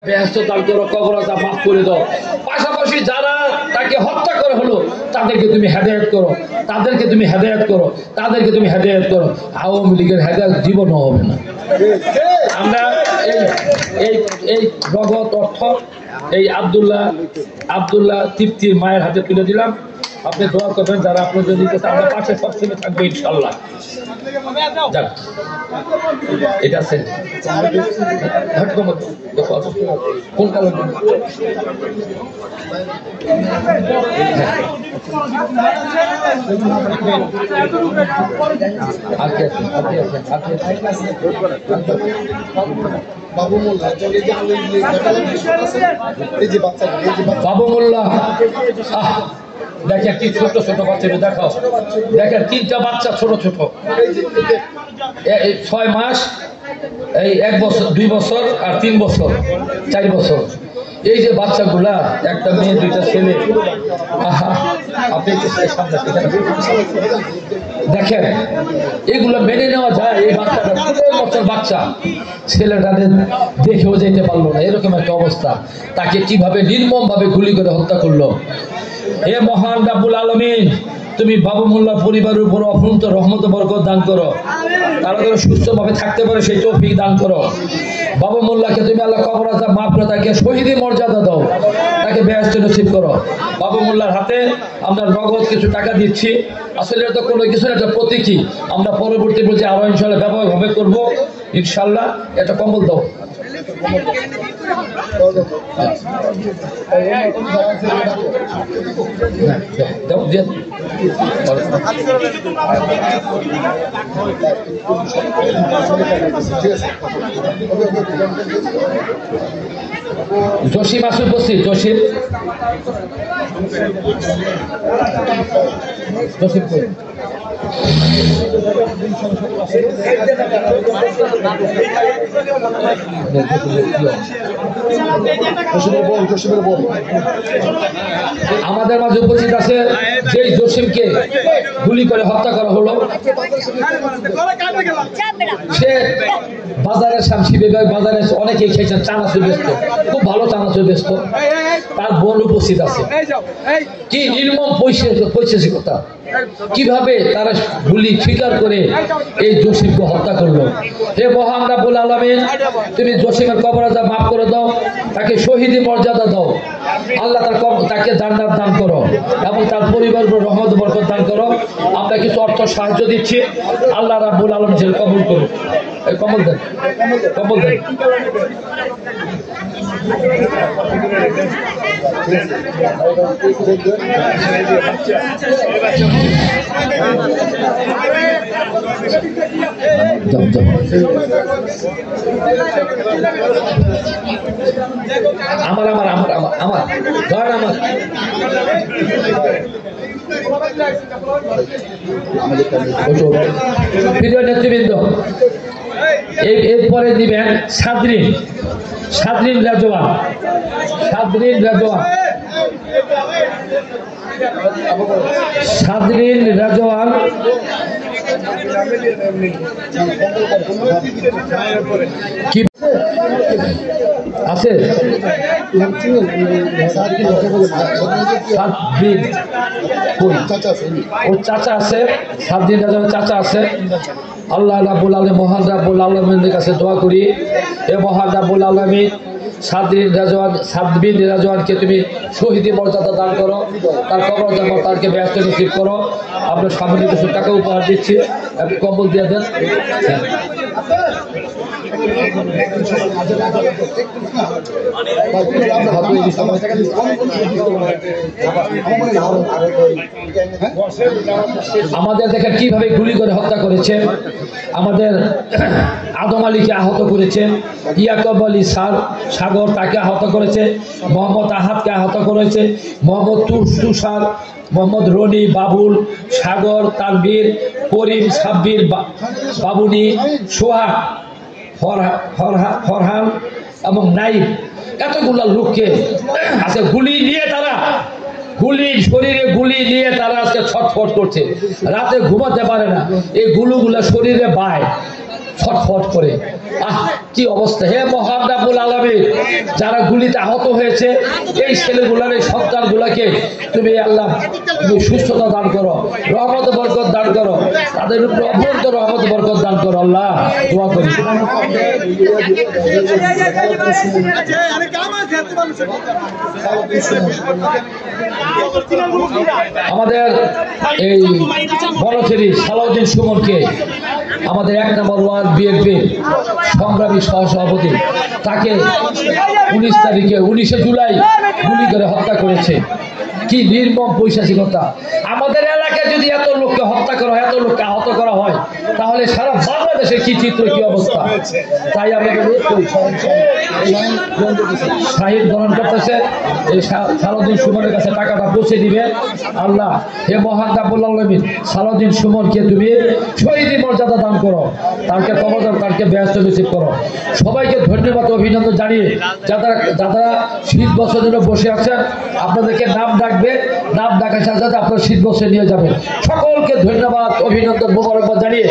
বেহেশত দান করো, কবর আযাব মাফ করে দাও। পাশাপাশি যারা তাকে হত্যা করা হলো তাদেরকে তুমি হেদায়েত করো, তাদেরকে তুমি হেদায়েত করো, তাদেরকে তুমি হেদায়েত করো। আওয়ামী লীগের হেদায়েত জীবনও হবে না। আমরা এই এই নগদ অর্থ এই আব্দুল্লাহ তৃপ্তির মায়ের হাতে তুলে দিলাম। আপনি দোয়া করবেন, যারা আপনার যদি আমরা পাশে সবসময় থাকবো ইনশাল্লাহ। যাক, এটা আছে কোন কারণে বাবু মোল্লা দেখেন কি ছোট ছোট বাচ্চা, দেখাও দেখেন 3টা বাচ্চা ছোট ছোট, 6 মাস, এই 1 বছর, 2 বছর আর 3 বছর, 4 বছর। এই যে বাচ্চাগুলা, একটা মেয়ে 2টা ছেলে। আপনি দেখেন এগুলো মেনে নেওয়া যায়? এই বাচ্চাটা 15 বছর বাচ্চা, ছেলেটা দেখেও যেতে পারলো না, এরকম একটা অবস্থা। তাকে কিভাবে নির্মম ভাবে গুলি করে হত্যা করলো। হে মহান রাব্বুল আলামিন, তুমি বাবু মোল্লার পরিবারের উপর অফুরন্ত রহমত বরকত দান করো, তারা যেন সুস্থভাবে থাকতে পারে সেই তৌফিক দান করো। বাবু মোল্লাকে তুমি আল্লাহ কবর আযাব মাফ করে তাকে শহীদের মর্যাদা দাও, তাকে বেহেশত নসিব করো। বাবু মোল্লার হাতে আমরা নগদ কিছু টাকা দিচ্ছি। আসলে এটা তো কোনো কিছু একটা প্রতীকী, আমরা পরবর্তী বলছি আরো ইনশাল্লাহ ব্যাপকভাবে করবো ইনশাল্লাহ। এটা কম্বল দাও। জসিম আসুন, উপস্থিত জসিম। আমাদের মাঝে উপস্থিত আছে যে জসিমকে গুলি করে হত্যা করা হলো, সে বাজারের শামসি বেগম বাজারে অনেকেই খেয়েছেন, চানাচুর ব্যস্ত, খুব ভালো চানাচুর ব্যস্ত। তার বোন উপস্থিত আছে। কি নির্মম পৈশাচিকতা, কিভাবে তারা গুলি স্বীকার করে এই জসিমকে হত্যা করলো। হে মহান রাব্বুল আলামিন, তুমি জসিমের কবর আযাব মাফ করে দাও, তাকে শহীদি মর্যাদা দাও। আল্লাহ তাকে জান্নাত দান করো এবং তার পরিবারের উপর রহমত বরকত দান করো। আমরা কিছু অর্থ সাহায্য দিচ্ছি, আল্লাহ রাব্বুল আলামিন সেটা কবুল করুন। কবুল দেন, কবুল দেন। আমার আমার আমার আমার আমার ঘর আমার প্রিয় নেতৃবৃন্দ, এরপরে দিবেন সাদরিন রাজওয়ান। কি আছে? ওর চাচা আছে, সাদরিন রাজওয়ান চাচা আছে। আল্লাহ রাব্বুল আলামিন, মহান রাব্বুল আলামিনের কাছে দোয়া করি, এ মহান রাব্বুল আলামিন সাদবিন রাজওয়ানকে তুমি শহীদি মর্যাদা দান করো, তার কবর জামা তারকে ব্যস্ত নসিব করো। আমরা সামনে কিছু টাকা উপহার দিচ্ছি, একটু কম্বল দিয়ে দেন। আমাদের দেখেন কিভাবে গুলি করে হত্যা করেছে। আমাদের আদম আলীকে আহত করেছে, ইয়াকুব আলী সাগর তাকে আহত করেছে, মোহাম্মদ আহাদকে আহত করেছে, মোহাম্মদ তুষার, মোহাম্মদ রনি, বাবুল, সাগর, তানভীর, করিম, সাব্বির, বাবুনি, সোহাগ, ফরহান এবং নাইব, এতগুলা লোককে আজকে গুলি নিয়ে তারা শরীরে গুলি নিয়ে তারা আজকে ছটফট করছে, রাতে ঘুমাতে পারে না। এই গুলুগুলা শরীরে বায়, ছটফট করে। কি অবস্থা! হে মহান রব্বুল আলামিন, যারা গুলিতে আহত হয়েছে এই ছেলেগুলার এই সন্তানগুলাকে তুমি আল্লাহ তুমি সুস্থতা দান করো, রহমত বরকত দান করো, তাদের উপরে অভ্যন্ত রহমত বরকত দান করো আল্লাহ, দোয়া করি। আমাদের এই বড়চেরি সালাউদ্দিন সুমনকে আমাদের 1 নম্বর ওয়ার্ড বিএনপি সংগ্রামী সহসভাপতি, তাকে 19 জুলাই গুলি করে হত্যা করেছে। কি নির্মম পৈশাচিকতা! আমাদের এলাকায় যদি এত লোককে হত্যা করা হয়, এত লোককে আহত করা হয়, তাহলে সারা বাংলাদেশের কি চিত্র, কি অবস্থা! তাই আমরা শাহিদ গ্রহণ করতেছে, এই সালাউদ্দিন সুমনের কাছে টাকাটা পৌঁছে দিবে আল্লাহ। হে মহান রব্বুল আলামিন, সালাউদ্দিন সুমনকে তুমি শহীদি মর্যাদা দান করো, তাকে কবর, তাকে ব্যস্ত নসিব করো। সবাইকে ধন্যবাদ অভিনন্দন জানিয়ে যারা শীত বছর জন্য বসে আছেন, আপনাদেরকে নাম ডাকবে, নাম ডাকার সাথে সাথে আপনার শীত বসে নিয়ে যাবেন। সকলকে ধন্যবাদ অভিনন্দন মোবারকবাদ জানিয়ে